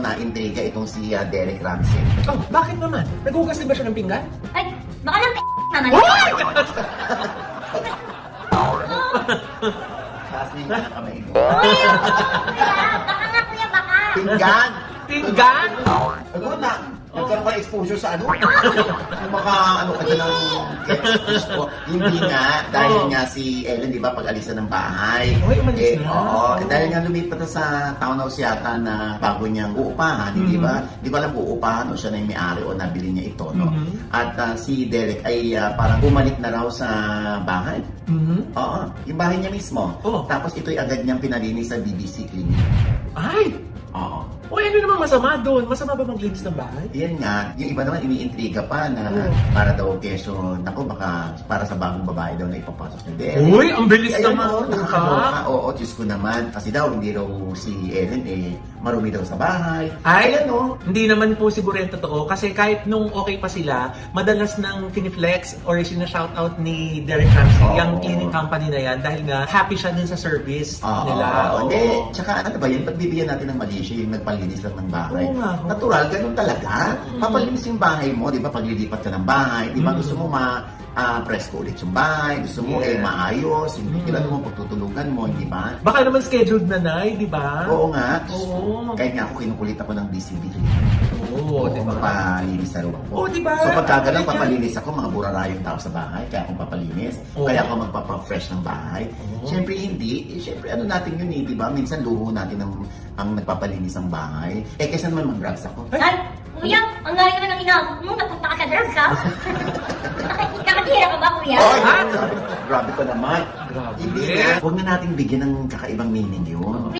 na-intriga itong si Derek Ramsey. Oh, bakit naman? Naghugas din ba siya ng pinggan? Ay, baka lang naman. Kasi nga kamay mo. Kuya, baka nga kuya, baka. Pinggan! Pinggan? Ano na? Nagkaroon ka exposure sa ano? Kung maka, ano ka dyan ng gusto. Hindi nga, dahil nga si Ellen, di ba, pag-alisan ng bahay. Uy, umalis na. Oo, dahil nga lumipat na sa townhouse yata na bago niyang uupahan, di ba? Di ko alam kung uupahan o siya na yung may-ari o nabili niya ito, no? At si Derek ay parang bumalik na raw sa bahay. Oo, yung bahay niya mismo. Oh. Tapos ito'y agad niyang pinalinis sa BBC Clinic. Ay! Oo. Uy, ano naman masama doon? Masama ba maglinis ng bahay? Yan nga, yung iba naman iniintriga pa na para daw kesyo, naku baka para sa bagong babae daw na ipapasok ni Derek. Uy, ang bilis Ayun, naman. oo, nakakaloka. Oo, Diyos ko naman. Kasi daw, hindi raw si Ellen marumi daw sa bahay. Ay, Ayan, no? hindi naman po siguro yung totoo. Kasi kahit nung okay pa sila, madalas nang finiflex or sinashoutout ni Derek Ramsey, Oo. yung cleaning company na yan, dahil nga happy siya dun sa service Oo, nila. oo. Hindi, tsaka ano ba yun, pagbibigyan natin ng mali siya, yung nagpalinis lang ng bahay. Oo nga, oo. Natural, ganun talaga. Papalinis yung bahay mo, di ba, paglilipat ka ng bahay, di ba, gusto mo presko ulit yung bahay, gusto mo maayos, hindi kailan mo pagtutulugan mo, di ba? Baka naman scheduled na, Nay, di ba? Oo nga. Oo. Kaya nga ako kinukulit ako ng DCB. Oo, di ba? Papalinis na rin ako. Oo, di ba? So pagkagalang Ganyan. papalinis ako, mga burarayong tao sa bahay, kaya akong papalinis. Oo. Kaya ako magpapa-fresh ng bahay. Oo. Siyempre hindi. Siyempre ano natin yun di ba? Minsan luho natin ang nagpapalinis ng bahay. Kaysa naman mag-drugs ako. Ay, kuya, ang galing naman ng inabot mo. Napunta ka sa drugs, ha? Nakatira ka ba, kuya? Oh, Ha? grabe ko naman. Grabe. Hindi na. Huwag na nating bigyan ng kakaibang meaning yun.